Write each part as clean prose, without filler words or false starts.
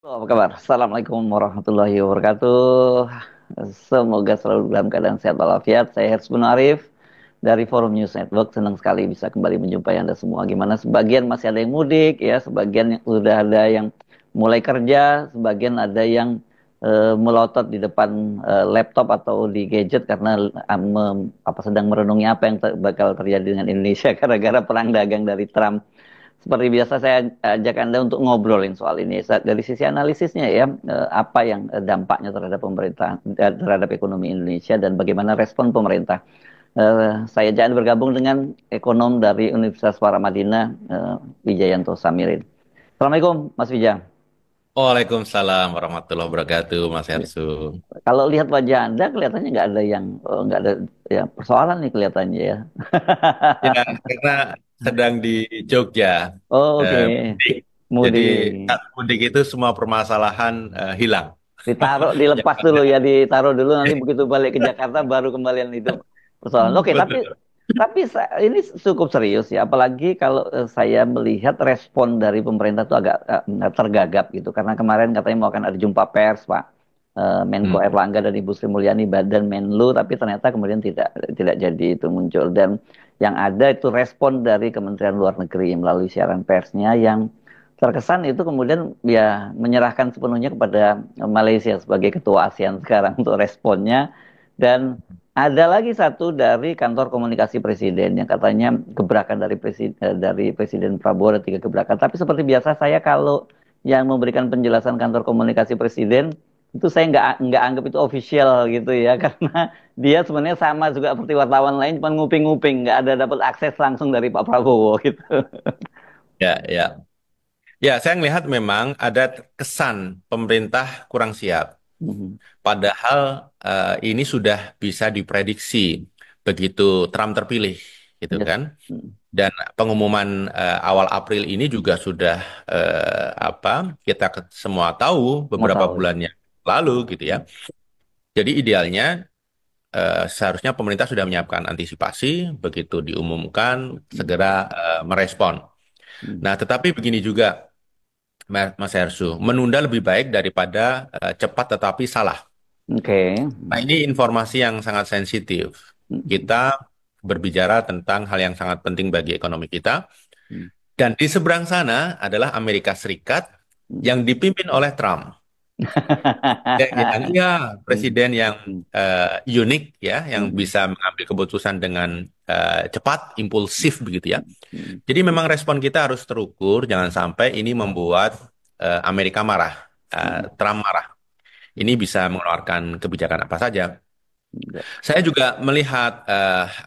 Apa kabar? Assalamualaikum warahmatullahi wabarakatuh. Semoga selalu dalam keadaan sehat walafiat. Saya Hersbun Arif dari Forum News Network. Senang sekali bisa kembali menjumpai Anda semua. Gimana? Sebagian masih ada yang mudik, ya. Sebagian yang sudah ada yang mulai kerja. Sebagian ada yang melotot di depan laptop atau di gadget karena sedang merenungi apa yang bakal terjadi dengan Indonesia gara-gara perang dagang dari Trump. Seperti biasa saya ajak Anda untuk ngobrolin soal ini. Dari sisi analisisnya ya, apa yang dampaknya terhadap pemerintah, terhadap ekonomi Indonesia dan bagaimana respon pemerintah. Saya jangan bergabung dengan ekonom dari Universitas Paramadina, Wijayanto Samirin. Assalamualaikum, Mas Wija. Waalaikumsalam warahmatullahi wabarakatuh, Mas Ya. Hersu. Kalau lihat wajah Anda, kelihatannya nggak ada ya persoalan nih kelihatannya ya. Ya, karena sedang di Jogja, Oh, oke. mudik. Jadi Mudik. saat mudik itu semua permasalahan hilang. Ditaruh, Ya, dilepas dulu ya, ditaruh dulu nanti begitu balik ke Jakarta baru kembalian itu persoalan. Oke, tapi betul. ini cukup serius ya, apalagi kalau saya melihat respon dari pemerintah itu agak tergagap gitu, karena kemarin katanya mau akan ada jumpa pers, Pak. Menko Hmm. Erlangga dan Ibu Sri Mulyani Badan Menlu, tapi ternyata kemudian tidak jadi itu muncul, dan yang ada itu respon dari Kementerian Luar Negeri melalui siaran persnya yang terkesan itu kemudian ya menyerahkan sepenuhnya kepada Malaysia sebagai ketua ASEAN sekarang untuk responnya. Dan ada lagi satu dari kantor komunikasi presiden yang katanya gebrakan dari Presiden Prabowo, ada tiga gebrakan. Tapi seperti biasa saya kalau yang memberikan penjelasan kantor komunikasi presiden itu saya nggak anggap itu official gitu ya karena dia sebenarnya sama juga seperti wartawan lain, cuma nguping-nguping, nggak ada dapat akses langsung dari Pak Prabowo gitu. Ya, ya. Ya, saya melihat memang ada kesan pemerintah kurang siap. Mhm. Padahal ini sudah bisa diprediksi begitu Trump terpilih, gitu Yes. kan? Mhm. Dan pengumuman awal April ini juga sudah apa kita semua tahu Mau beberapa tahu ya. bulan yang lalu gitu ya. Jadi idealnya seharusnya pemerintah sudah menyiapkan antisipasi begitu diumumkan Hmm. segera merespon. Hmm. Nah, tetapi begini juga Mas Hersu, menunda lebih baik daripada cepat tetapi salah. Oke. Nah, ini informasi yang sangat sensitif. Hmm. Kita berbicara tentang hal yang sangat penting bagi ekonomi kita. Hmm. Dan di seberang sana adalah Amerika Serikat Hmm. yang dipimpin oleh Trump. Ya, Hmm. presiden yang Hmm. unik ya, yang Hmm. bisa mengambil keputusan dengan cepat, impulsif begitu ya. Hmm. Jadi memang respon kita harus terukur, jangan sampai ini membuat Amerika marah, Hmm. Trump marah. Ini bisa mengeluarkan kebijakan apa saja. Hmm. Saya juga melihat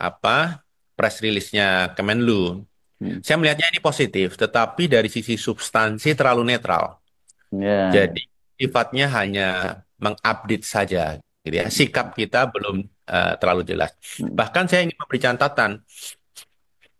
apa press release-nya Kemenlu. Hmm. Saya melihatnya ini positif, tetapi dari sisi substansi terlalu netral. Ya, ya. Jadi sifatnya hanya mengupdate saja, gitu ya. Sikap kita belum terlalu jelas. Hmm. Bahkan saya ingin memberi catatan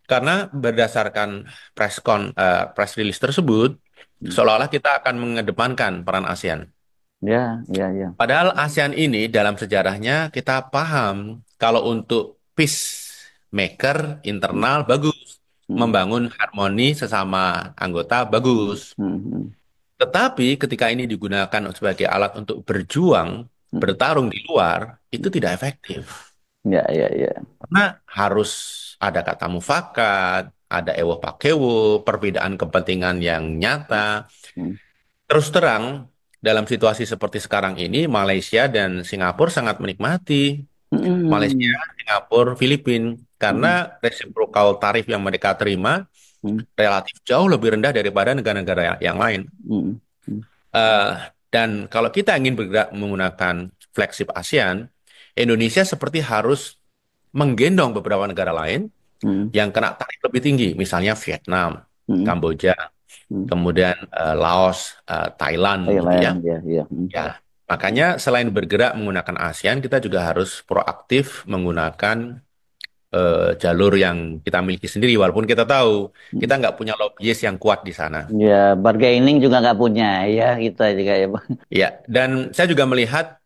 karena berdasarkan press release tersebut, Hmm. seolah-olah kita akan mengedepankan peran ASEAN. Ya, ya, ya. Padahal ASEAN ini dalam sejarahnya kita paham kalau untuk peacemaker Hmm. internal bagus, Hmm. membangun harmoni sesama anggota bagus. Hmm. Hmm. Tetapi ketika ini digunakan sebagai alat untuk berjuang, Hmm. bertarung di luar, itu Hmm. tidak efektif. Ya, ya, ya. Karena harus ada kata mufakat, ada ewo pakewo, perbedaan kepentingan yang nyata. Hmm. Terus terang, dalam situasi seperti sekarang ini, Malaysia dan Singapura sangat menikmati. Malaysia, Hmm. Singapura, Filipina, karena Hmm. resiprokal tarif yang mereka terima Hmm. relatif jauh lebih rendah daripada negara-negara yang lain. Hmm. Hmm. Eh, dan kalau kita ingin bergerak menggunakan flagship ASEAN, Indonesia seperti harus menggendong beberapa negara lain Hmm. yang kena tarif lebih tinggi, misalnya Vietnam, Hmm. Kamboja, Hmm. kemudian Laos, Thailand, gitu ya. Thailand, ya, ya. Hmm. Ya, makanya selain bergerak menggunakan ASEAN, kita juga harus proaktif menggunakan jalur yang kita miliki sendiri, walaupun kita tahu Hmm. kita nggak punya lobbyis yang kuat di sana. Ya, bargaining juga nggak punya ya, kita juga ya, Bang. Ya, dan saya juga melihat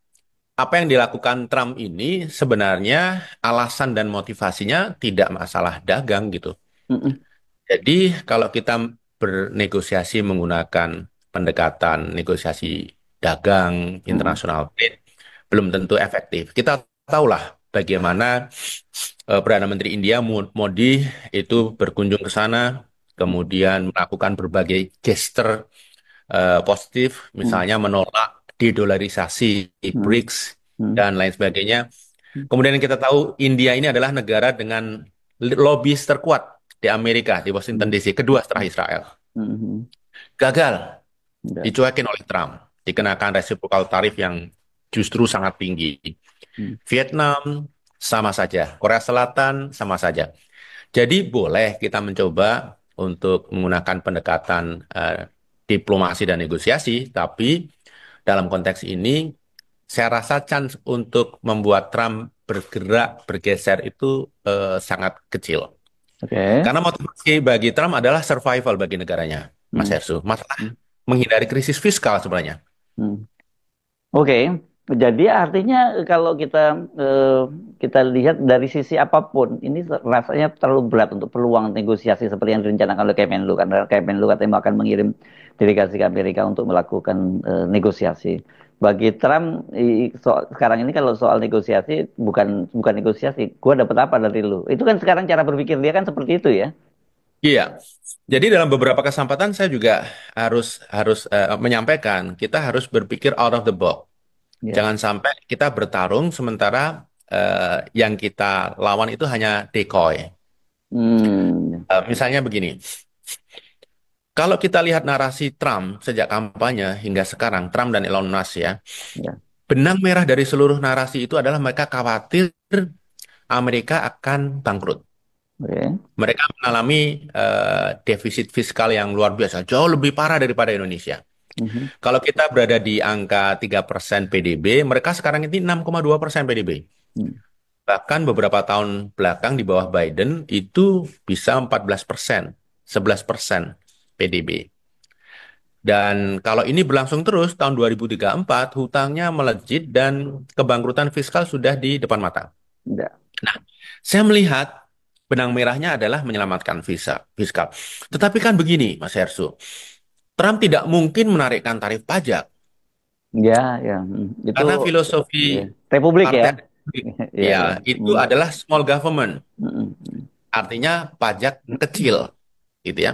apa yang dilakukan Trump ini sebenarnya alasan dan motivasinya tidak masalah dagang gitu. Hmm. Jadi kalau kita bernegosiasi menggunakan pendekatan negosiasi dagang, Hmm. international trade, belum tentu efektif. Kita tahulah bagaimana Perdana Menteri India Modi itu berkunjung ke sana, Hmm. kemudian melakukan berbagai gesture positif, Hmm. misalnya menolak dedolarisasi Hmm. BRICS Hmm. dan lain sebagainya. Kemudian kita tahu India ini adalah negara dengan lobbyis terkuat di Amerika, di Washington Hmm. DC, kedua setelah Israel. Hmm. Hmm. Gagal, Ya. dicuekin oleh Trump, dikenakan reciprocal tarif yang justru sangat tinggi. Hmm. Vietnam sama saja, Korea Selatan sama saja. Jadi boleh kita mencoba untuk menggunakan pendekatan diplomasi dan negosiasi, tapi dalam konteks ini saya rasa chance untuk membuat Trump bergerak, bergeser itu sangat kecil. Oke. Karena motivasi bagi Trump adalah survival bagi negaranya, Mas Hmm. Hersu. Masalah Hmm. menghindari krisis fiskal sebenarnya. Hmm. Oke, jadi artinya kalau eh, kita lihat dari sisi apapun, ini rasanya terlalu berat untuk peluang negosiasi seperti yang direncanakan oleh Kemenlu, karena Kemenlu katanya akan mengirim delegasi ke Amerika untuk melakukan negosiasi. Bagi Trump, sekarang ini kalau soal negosiasi bukan bukan negosiasi, gua dapat apa dari lu? Itu kan sekarang cara berpikir dia kan seperti itu ya. Iya. Jadi dalam beberapa kesempatan saya juga harus harus menyampaikan kita harus berpikir out of the box. Ya. Jangan sampai kita bertarung sementara yang kita lawan itu hanya decoy. Hmm. Misalnya begini, kalau kita lihat narasi Trump sejak kampanye hingga sekarang, Trump dan Elon Musk ya, Ya. benang merah dari seluruh narasi itu adalah mereka khawatir Amerika akan bangkrut. Oke. Mereka mengalami defisit fiskal yang luar biasa, jauh lebih parah daripada Indonesia. Mhm. Kalau kita berada di angka 3% PDB, mereka sekarang ini 6,2% PDB. Hmm. Bahkan beberapa tahun belakang di bawah Biden itu bisa 14%, 11% PDB. Dan kalau ini berlangsung terus, tahun 2034 hutangnya melejit dan kebangkrutan fiskal sudah di depan mata. Ya. Nah, saya melihat benang merahnya adalah menyelamatkan fiskal. Tetapi kan begini, Mas Hersu, Trump tidak mungkin menarikkan tarif pajak Ya, ya. Itu karena filosofi ya. Republik ya. Partai Republik, Ya, ya ya. itu adalah small government, Mm, mm, artinya pajak kecil, gitu ya.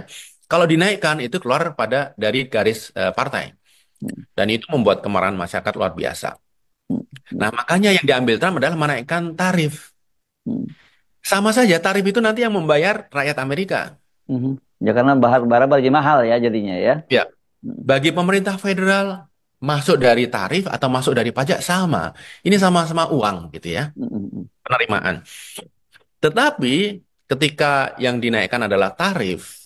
Kalau dinaikkan itu keluar pada dari garis partai, mm, dan itu membuat kemarahan masyarakat luar biasa. mm, mm, Nah, makanya yang diambil Trump adalah menaikkan tarif. mm, Sama saja tarif itu nanti yang membayar rakyat Amerika. mhm. Ya karena bahan bara jadi mahal ya jadinya ya. Ya, Mm, bagi pemerintah federal masuk dari tarif atau masuk dari pajak sama. Ini sama-sama uang gitu ya, mm, mm, penerimaan. Tetapi ketika yang dinaikkan adalah tarif,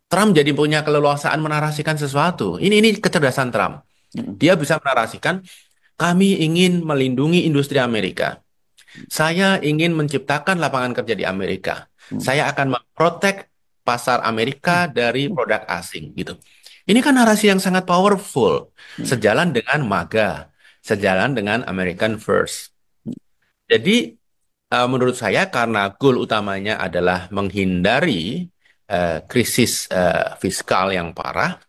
Trump jadi punya keleluasaan menarasikan sesuatu. Ini kecerdasan Trump. mm, Dia bisa menarasikan, kami ingin melindungi industri Amerika. Saya ingin menciptakan lapangan kerja di Amerika. mm, Saya akan memprotek pasar mm, Amerika dari mm, produk asing gitu. Ini kan narasi yang sangat powerful, mm, sejalan dengan MAGA, sejalan dengan American First. Jadi menurut saya karena goal utamanya adalah menghindari krisis fiskal yang parah,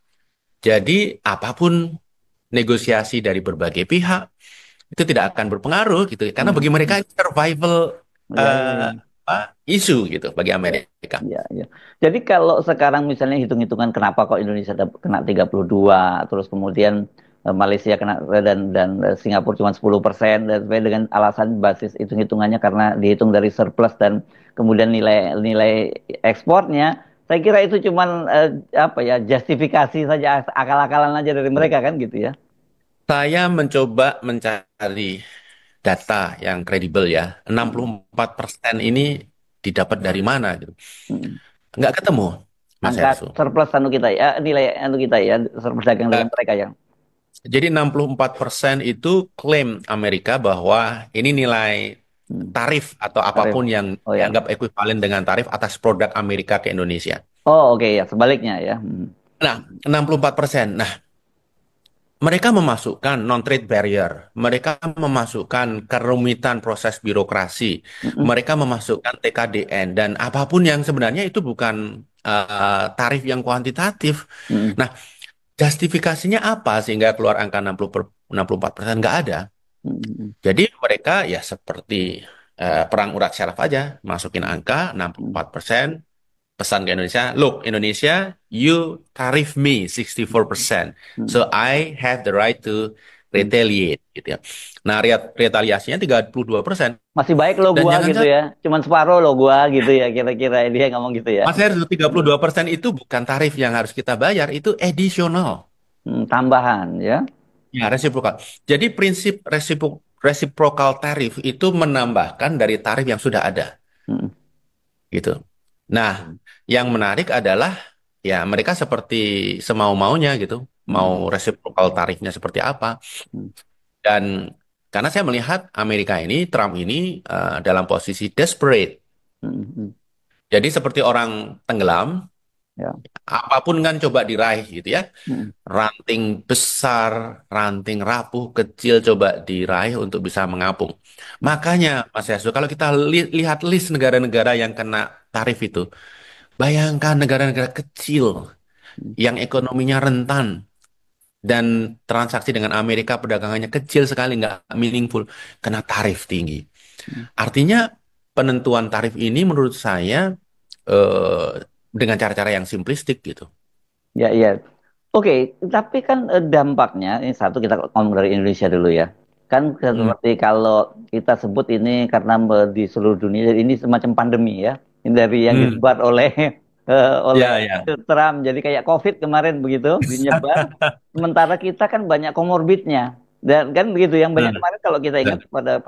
jadi apapun negosiasi dari berbagai pihak itu tidak akan berpengaruh gitu. Karena mm, bagi mereka mm. ini survival Ya, ya, eh, ya. apa, isu gitu bagi Ya, Amerika. ya, ya. Jadi kalau sekarang misalnya hitung-hitungan kenapa kok Indonesia kena 32, terus kemudian Malaysia kena dan Singapura cuma 10% dan sebenarnya dengan alasan basis hitung-hitungannya karena dihitung dari surplus dan kemudian nilai nilai ekspornya, saya kira itu cuman apa ya justifikasi saja akal-akalan aja dari mereka kan gitu ya. Saya mencoba mencari data yang kredibel ya. enam puluh Mm, empat persen ini didapat dari mana gitu. mm. Nggak ketemu, Mas Angka Hersu. surplus anu kita ya, nilai anu kita ya, surplus dagang dengan mereka yang. Jadi 64% itu klaim Amerika bahwa ini nilai Hmm. tarif atau Tarif. apapun yang Oh ya. dianggap ekuivalen dengan tarif atas produk Amerika ke Indonesia. Oh oke ya, sebaliknya ya. Hmm. Nah, 64%. Nah, mereka memasukkan non-trade barrier, mereka memasukkan kerumitan proses birokrasi, Mm-mm. mereka memasukkan TKDN, dan apapun yang sebenarnya itu bukan tarif yang kuantitatif. Mm-mm. Nah, justifikasinya apa sehingga keluar angka 64%? Nggak ada. Hmm. Jadi mereka ya seperti perang urat syaraf aja, masukin angka Hmm. 64%, pesan ke Indonesia, look Indonesia, you tarif me 64%, so Hmm. I have the right to Hmm. retaliate, gitu ya. Nah, retaliasinya 32%. Masih baik lo Dan gua jangan gitu salah, ya. Cuman separuh lo gua gitu ya. Kira-kira dia ngomong gitu ya. Mas Heru, 32% itu bukan tarif yang harus kita bayar, itu additional. Tambahan ya. Ya, resiprokal. Jadi prinsip reciprocal tarif itu menambahkan dari tarif yang sudah ada, Hmm. gitu. Nah, yang menarik adalah ya mereka seperti semau-maunya gitu, mau Hmm. resiprokal tarifnya seperti apa. Hmm. Dan karena saya melihat Amerika ini, Trump ini dalam posisi desperate. Hmm. Hmm. Jadi seperti orang tenggelam, Ya. apapun kan coba diraih gitu ya. Hmm. Ranting besar, ranting rapuh, kecil coba diraih untuk bisa mengapung. Makanya, Mas Yasu, kalau kita lihat list negara-negara yang kena tarif itu, bayangkan negara-negara kecil Hmm. yang ekonominya rentan dan transaksi dengan Amerika perdagangannya kecil sekali, nggak meaningful, kena tarif tinggi. Hmm. Artinya penentuan tarif ini menurut saya eh, dengan cara-cara yang simplistik gitu. Ya, iya. Oke, tapi kan dampaknya, ini satu kita ngomong dari Indonesia dulu ya. Kan Hmm. seperti kalau kita sebut ini karena di seluruh dunia, jadi ini semacam pandemi ya. Ini dari yang Hmm. disebar oleh oleh Ya, ya. Trump. Jadi kayak COVID kemarin begitu, dinyebar. Sementara kita kan banyak komorbidnya. Dan kan begitu, yang banyak Hmm. kemarin kalau kita ingat pada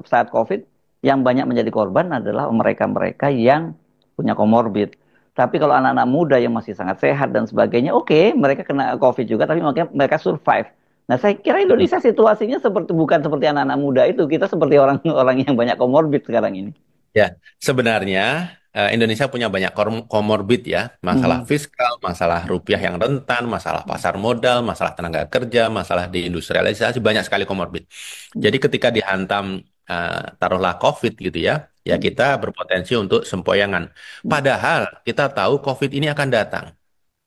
saat COVID, yang banyak menjadi korban adalah mereka-mereka yang punya komorbid. Tapi kalau anak-anak muda yang masih sangat sehat dan sebagainya, oke, mereka kena COVID juga, tapi makanya mereka survive. Nah, saya kira Indonesia situasinya seperti bukan seperti anak-anak muda itu. Kita seperti orang-orang yang banyak komorbid sekarang ini. Ya, sebenarnya Indonesia punya banyak komorbid ya, masalah Hmm. fiskal, masalah rupiah yang rentan, masalah pasar modal, masalah tenaga kerja, masalah deindustrialisasi, banyak sekali komorbid. Hmm. Jadi ketika dihantam taruhlah COVID gitu ya, ya Hmm. kita berpotensi untuk sempoyangan. Padahal kita tahu COVID ini akan datang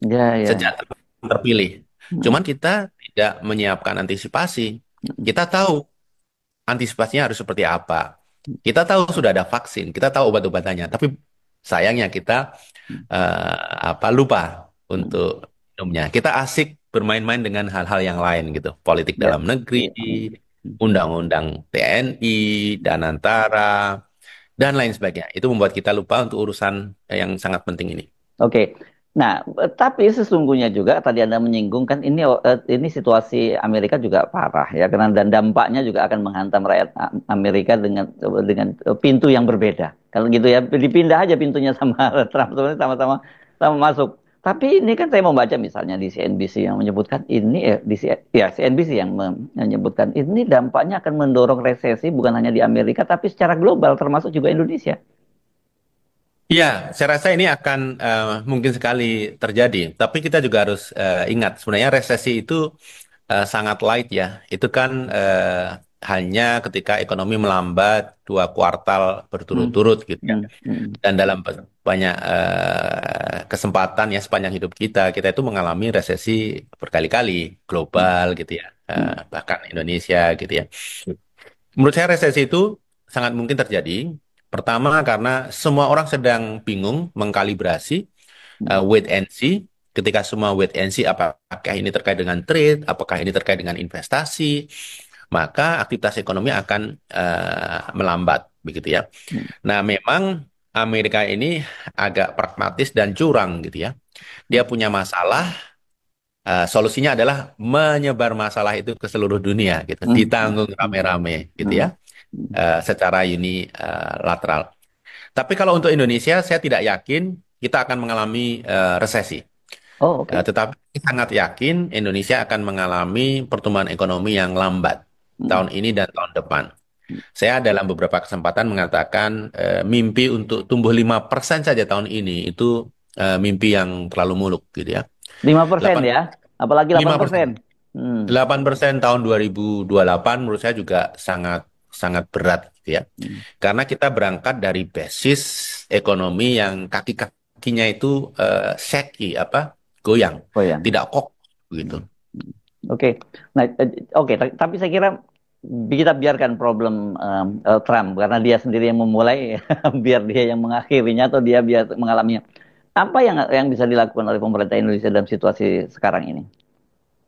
Ya, ya. sejak terpilih. Hmm. Cuman kita tidak menyiapkan antisipasi. Hmm. Kita tahu antisipasinya harus seperti apa. Kita tahu sudah ada vaksin, kita tahu obat-obatannya, tapi sayangnya kita lupa Hmm. untuk minumnya. Kita asik bermain-main dengan hal-hal yang lain gitu, politik Ya. dalam negeri, Ya. Hmm. undang-undang TNI, Danantara, dan lain sebagainya. Itu membuat kita lupa untuk urusan yang sangat penting ini. Oke. Nah, tapi sesungguhnya juga tadi Anda menyinggung kan ini situasi Amerika juga parah ya karena dan dampaknya juga akan menghantam rakyat Amerika dengan pintu yang berbeda. Kalau gitu ya dipindah aja pintunya sama Trump sebenarnya sama-sama sama masuk. Tapi ini kan saya membaca misalnya di CNBC yang menyebutkan ini ya CNBC yang menyebutkan ini dampaknya akan mendorong resesi bukan hanya di Amerika tapi secara global termasuk juga Indonesia. Iya, saya rasa ini akan mungkin sekali terjadi. Tapi kita juga harus ingat, sebenarnya resesi itu sangat light ya. Itu kan hanya ketika ekonomi melambat 2 kuartal Hmm. berturut-turut gitu ya. Hmm. Hmm. Dan dalam banyak kesempatan ya sepanjang hidup kita, kita itu mengalami resesi berkali-kali Hmm. global gitu ya. Hmm. Bahkan Indonesia gitu ya. Menurut saya resesi itu sangat mungkin terjadi. Pertama karena semua orang sedang bingung mengkalibrasi Hmm. wait and see. Ketika semua wait and see, apakah ini terkait dengan trade, apakah ini terkait dengan investasi, maka aktivitas ekonomi akan melambat, begitu ya. Hmm. Nah, memang Amerika ini agak pragmatis dan curang, gitu ya. Dia punya masalah, solusinya adalah menyebar masalah itu ke seluruh dunia, gitu, Hmm. ditanggung Hmm. rame-rame, gitu Hmm. ya, Hmm. secara unilateral. Tapi kalau untuk Indonesia, saya tidak yakin kita akan mengalami resesi. Oh, oke. Tetapi sangat yakin Indonesia akan mengalami pertumbuhan ekonomi yang lambat Hmm. tahun ini dan tahun depan. Saya dalam beberapa kesempatan mengatakan mimpi untuk tumbuh 5% saja tahun ini itu mimpi yang terlalu muluk gitu ya. 5% 8, ya, apalagi 5%. 8%. Hmm. 8% tahun 2028 menurut saya juga sangat sangat berat gitu ya. Hmm. Karena kita berangkat dari basis ekonomi yang kaki-kakinya itu shaky goyang, Oh ya. tidak kokoh. begitu. Oke, nah, oke, tapi saya kira kita biarkan problem Trump karena dia sendiri yang memulai, biar dia yang mengakhirinya atau dia biar mengalaminya. Apa yang bisa dilakukan oleh pemerintah Indonesia dalam situasi sekarang ini?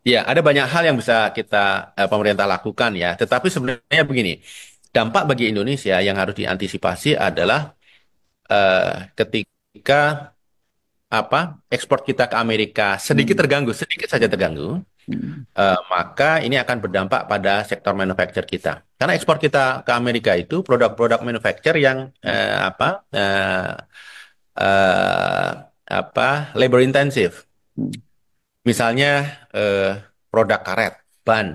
Ya, ada banyak hal yang bisa kita pemerintah lakukan ya. Tetapi sebenarnya begini, dampak bagi Indonesia yang harus diantisipasi adalah ketika ekspor kita ke Amerika sedikit Hmm, terganggu, sedikit saja terganggu, hmm, maka ini akan berdampak pada sektor manufaktur kita. Karena ekspor kita ke Amerika itu produk-produk manufaktur yang eh, labor intensif. hmm, Misalnya eh, produk karet, ban,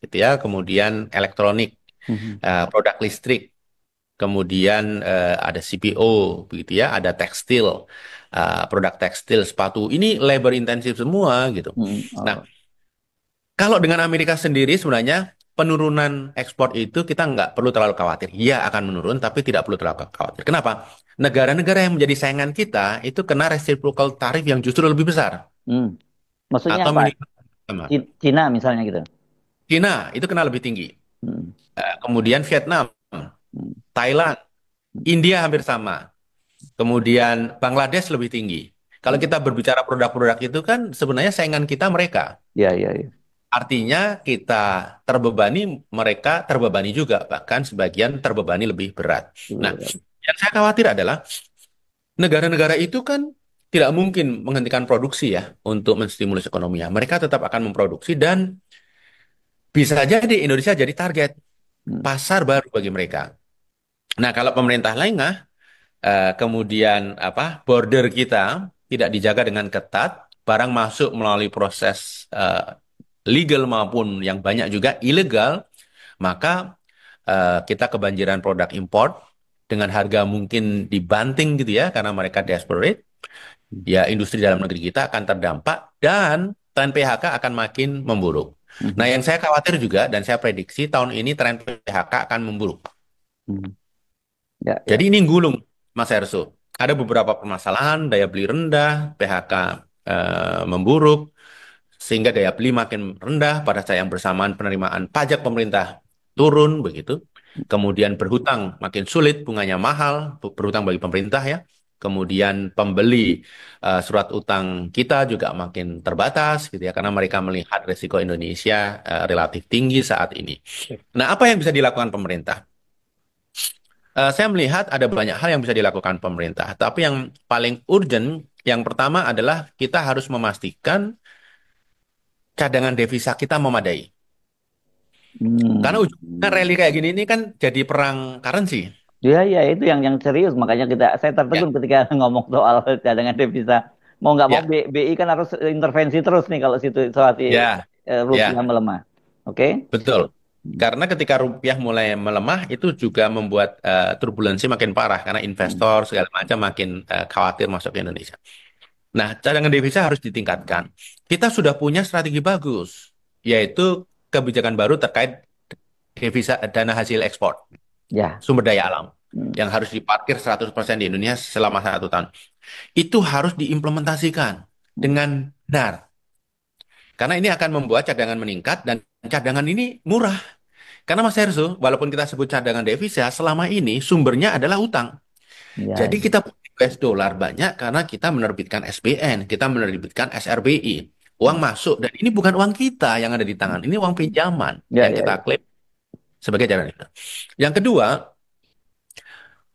gitu ya, kemudian elektronik, hmm, produk listrik, kemudian ada CPO, begitu ya, ada tekstil, produk tekstil, sepatu. Ini labor intensif semua gitu. Nah, oh, kalau dengan Amerika sendiri sebenarnya penurunan ekspor itu kita nggak perlu terlalu khawatir. Iya akan menurun, tapi tidak perlu terlalu khawatir. Kenapa? Negara-negara yang menjadi saingan kita itu kena reciprocal tarif yang justru lebih besar hmm. Maksudnya atau apa? minimal sama. Cina misalnya gitu. Cina itu kena lebih tinggi. Hmm, Kemudian Vietnam, hmm, Thailand, India hampir sama. Kemudian Bangladesh lebih tinggi. Kalau hmm. kita berbicara produk-produk itu kan sebenarnya saingan kita mereka. Ya, ya, ya. Artinya kita terbebani, mereka terbebani juga, bahkan sebagian terbebani lebih berat. Nah, yang saya khawatir adalah negara-negara itu kan tidak mungkin menghentikan produksi ya untuk menstimulus ekonominya. Mereka tetap akan memproduksi dan bisa jadi Indonesia jadi target Hmm, pasar baru bagi mereka. Nah, kalau pemerintah lengah, kemudian border kita tidak dijaga dengan ketat, barang masuk melalui proses legal maupun yang banyak juga ilegal, maka kita kebanjiran produk import dengan harga mungkin dibanting gitu ya karena mereka desperate. Ya industri dalam negeri kita akan terdampak dan tren PHK akan makin memburuk. Nah, hmm, yang saya khawatir juga dan saya prediksi tahun ini tren PHK akan memburuk. hmm. Ya, Jadi ya. ini gulung, Mas Erso. Ada beberapa permasalahan, daya beli rendah, PHK memburuk, sehingga daya beli makin rendah. Pada saat yang bersamaan penerimaan pajak pemerintah turun, begitu. Kemudian berhutang makin sulit, bunganya mahal, berhutang bagi pemerintah ya. Kemudian pembeli surat utang kita juga makin terbatas, gitu ya, karena mereka melihat risiko Indonesia relatif tinggi saat ini. Nah, apa yang bisa dilakukan pemerintah? Saya melihat ada banyak hal yang bisa dilakukan pemerintah, tapi yang paling urgent, yang pertama adalah kita harus memastikan cadangan devisa kita memadai. Karena Hmm. ujungnya rally kayak gini ini kan jadi perang currency. Ya, ya, itu yang serius. Makanya saya Ya, tertegun ketika ngomong soal cadangan devisa. Mau nggak mau ya, BI kan harus intervensi terus nih kalau situasi ya, rupiah ya, melemah. Oke? betul. Karena ketika rupiah mulai melemah, itu juga membuat turbulensi makin parah karena Hmm. investor segala macam makin khawatir masuk ke Indonesia. Nah, cadangan devisa harus ditingkatkan. Kita sudah punya strategi bagus, yaitu kebijakan baru terkait devisa dana hasil ekspor, Ya. sumber daya alam, Hmm. yang harus diparkir 100% di Indonesia selama 1 tahun. Itu harus diimplementasikan dengan benar. Karena ini akan membuat cadangan meningkat dan cadangan ini murah. Karena Mas Herzo, walaupun kita sebut cadangan devisa, selama ini sumbernya adalah utang. Ya, Jadi ya. kita punya US dollar banyak karena kita menerbitkan SBN, kita menerbitkan SRBI. Uang masuk dan ini bukan uang kita yang ada di tangan, ini uang pinjaman Ya, yang ya, kita ya. klaim sebagai cadangan devisa. Yang kedua,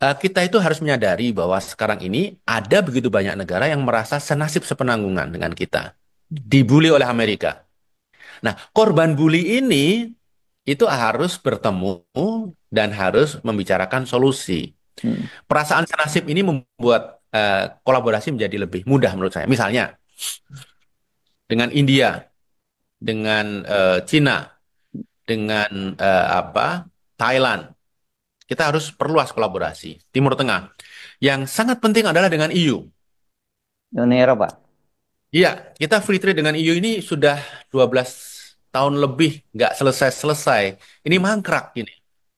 kita itu harus menyadari bahwa sekarang ini ada begitu banyak negara yang merasa senasib sepenanggungan dengan kita. Dibully oleh Amerika. Nah, korban bully ini itu harus bertemu dan harus membicarakan solusi. Hmm. Perasaan senasib ini membuat kolaborasi menjadi lebih mudah menurut saya. Misalnya dengan India, dengan Cina, dengan Thailand, kita harus perluas kolaborasi. Timur Tengah. Yang sangat penting adalah dengan EU. Uni Eropa. Iya, kita free trade dengan EU ini sudah 12 tahun lebih nggak selesai-selesai. Ini Hmm. mangkrak ini.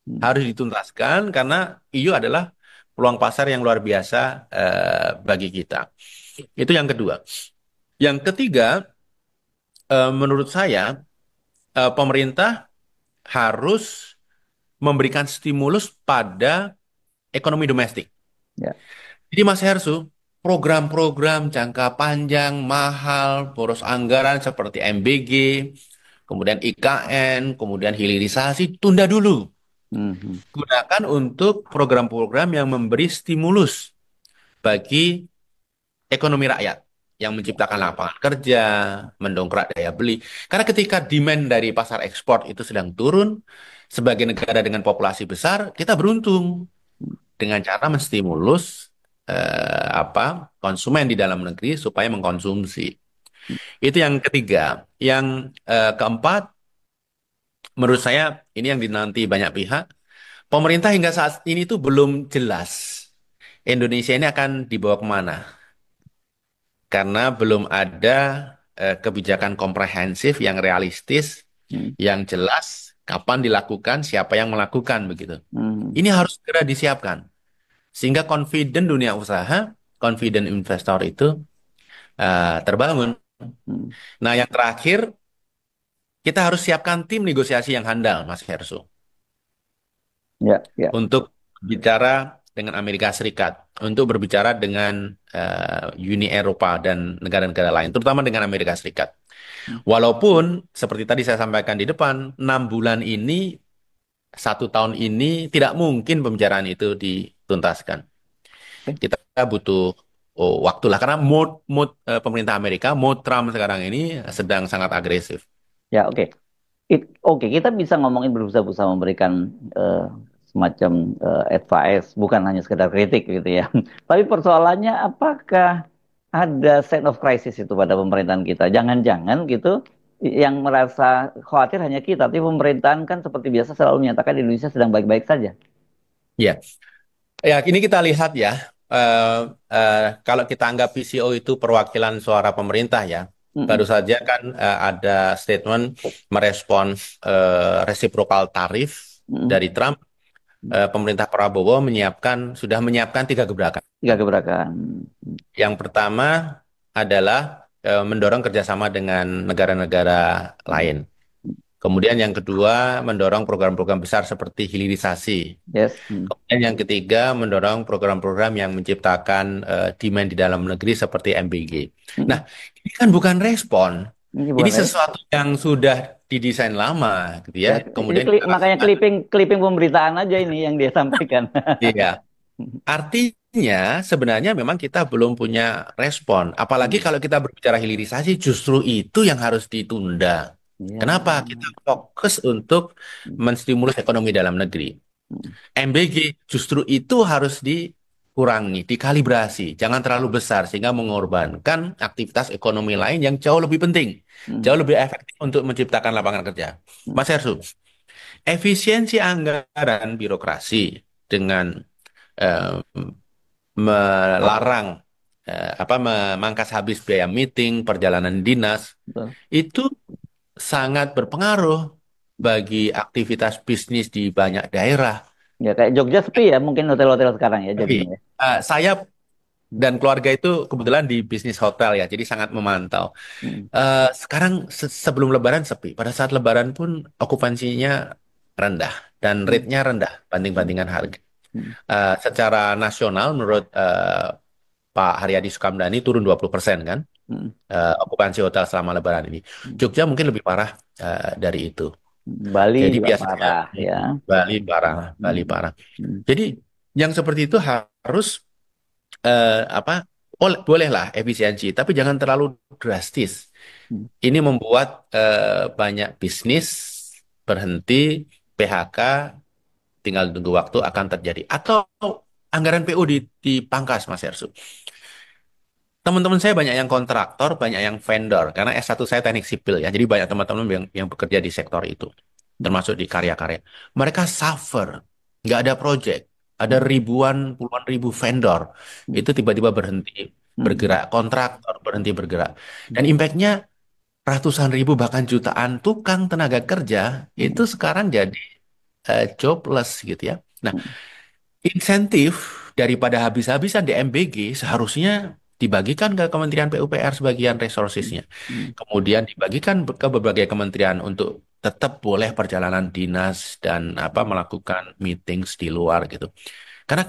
Hmm. Harus dituntaskan karena EU adalah peluang pasar yang luar biasa bagi kita. Itu yang kedua. Yang ketiga, menurut saya pemerintah harus memberikan stimulus pada ekonomi domestik. Ya. Jadi Mas Hersu, program-program jangka panjang, mahal, boros anggaran seperti MBG, kemudian IKN, kemudian hilirisasi, tunda dulu. Mhm. Gunakan untuk program-program yang memberi stimulus bagi ekonomi rakyat, yang menciptakan lapangan kerja, mendongkrak daya beli. Karena ketika demand dari pasar ekspor itu sedang turun, sebagai negara dengan populasi besar, kita beruntung dengan cara menstimulus konsumen di dalam negeri supaya mengkonsumsi. Itu yang ketiga. Yang keempat, menurut saya ini yang dinanti banyak pihak. Pemerintah hingga saat ini tuh belum jelas Indonesia ini akan dibawa kemana. Karena belum ada kebijakan komprehensif yang realistis, Mhm. yang jelas kapan dilakukan, siapa yang melakukan begitu. Mhm. Ini harus segera disiapkan sehingga confident dunia usaha, confident investor itu terbangun. Mhm. Nah, yang terakhir kita harus siapkan tim negosiasi yang handal, Mas Herso, Ya, ya. untuk bicara dengan Amerika Serikat, untuk berbicara dengan Uni Eropa dan negara-negara lain, terutama dengan Amerika Serikat. Walaupun seperti tadi saya sampaikan di depan, 6 bulan ini, 1 tahun ini tidak mungkin pembicaraan itu dituntaskan. Oke. Kita butuh waktu lah karena mood pemerintah Amerika, mood Trump sekarang ini sedang sangat agresif. Ya, oke. Oke, kita bisa ngomongin berusaha-usaha memberikan eh, semacam advice, bukan hanya sekedar kritik gitu ya. Tapi persoalannya apakah ada sense of crisis itu pada pemerintahan kita? Jangan-jangan gitu yang merasa khawatir hanya kita, tapi pemerintahan kan seperti biasa selalu menyatakan Indonesia sedang baik-baik saja. Ya, ya ini kita lihat ya. eh, Kalau kita anggap PCO itu perwakilan suara pemerintah ya, baru Mm-mm. saja kan ada statement merespons reciprocal tarif Mm-mm. dari Trump. Pemerintah Prabowo sudah menyiapkan 3 gebrakan. Tiga gebrakan. Yang pertama adalah mendorong kerjasama dengan negara-negara Mm. lain. Kemudian yang kedua mendorong program-program besar seperti hilirisasi. Yes. Mm. Kemudian yang ketiga mendorong program-program yang menciptakan demand di dalam negeri seperti MBG. Nah, Mm. ini kan bukan respon. Ini Ini bukan sesuatu yang sudah didesain lama, gitu ya. ya, ini Kemudian kita makanya lakukan. clipping clipping pemberitaan aja ini yang dia sampaikan. Iya. Artinya sebenarnya memang kita belum punya respon. Apalagi Hmm. kalau kita berbicara hilirisasi, justru itu yang harus ditunda. Ya. Kenapa? Kita fokus untuk menstimulus ekonomi dalam negeri. Hmm. MBG justru itu harus dikurangi, dikalibrasi, jangan terlalu besar sehingga mengorbankan aktivitas ekonomi lain yang jauh lebih penting, Hmm. jauh lebih efektif untuk menciptakan lapangan kerja. Hmm. Mas Hersu, efisiensi anggaran birokrasi dengan eh, melarang memangkas habis biaya meeting, perjalanan dinas, Betul. itu sangat berpengaruh bagi aktivitas bisnis di banyak daerah. Ya kayak Jogja sepi ya mungkin hotel-hotel sekarang ya Tapi jadinya ya. saya dan keluarga itu kebetulan di bisnis hotel ya, jadi sangat memantau. Hmm. Sekarang sebelum Lebaran sepi, pada saat Lebaran pun okupansinya rendah dan Hmm. rate-nya rendah Hmm. banding-bandingan harga. Hmm. Secara nasional menurut Pak Haryadi Sukamdhani turun 20% kan Hmm. okupansi hotel selama Lebaran ini. Hmm. Jogja mungkin lebih parah dari itu. Bali Jadi juga biasanya parah ya. Bali parah, Bali Hmm. parah. Hmm. Jadi yang seperti itu harus apa? Bolehlah efisiensi, tapi jangan terlalu drastis. Hmm. Ini membuat banyak bisnis berhenti, PHK, tinggal tunggu waktu akan terjadi. Atau anggaran PU dipangkas, Mas Ersu. Teman-teman saya banyak yang kontraktor, banyak yang vendor. Karena S1 saya teknik sipil ya. Jadi banyak teman-teman yang bekerja di sektor itu. Termasuk di karya-karya. Mereka suffer. Nggak ada project. Ada ribuan, puluhan ribu vendor. Hmm. Itu tiba-tiba berhenti Hmm. bergerak. Kontraktor berhenti bergerak. Dan impact-nya ratusan ribu bahkan jutaan tukang tenaga kerja itu Hmm. sekarang jadi jobless gitu ya. Nah, Hmm. insentif daripada habis-habisan di MBG seharusnya dibagikan ke Kementerian PUPR sebagian Hmm. resourcesnya. Hmm. Kemudian dibagikan ke berbagai kementerian untuk tetap boleh perjalanan dinas dan apa melakukan meetings di luar gitu. Karena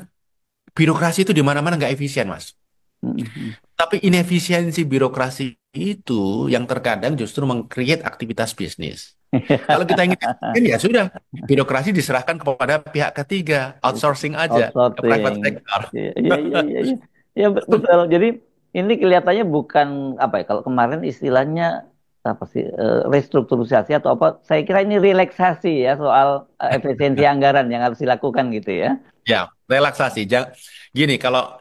birokrasi itu di mana-mana nggak efisien, Mas. Hmm. Hmm. Tapi inefisiensi birokrasi itu yang terkadang justru meng-create aktivitas bisnis. Kalau kita ingin efisien ya sudah, birokrasi diserahkan kepada pihak ketiga, outsourcing aja ke private Outsourcing. sector. Iya, iya, iya, iya. Iya. Ya, betul. Jadi ini kelihatannya bukan apa ya, kalau kemarin istilahnya apa sih, restrukturisasi atau apa, saya kira ini relaksasi ya soal efisiensi anggaran yang harus dilakukan gitu ya. Ya, relaksasi. Gini, kalau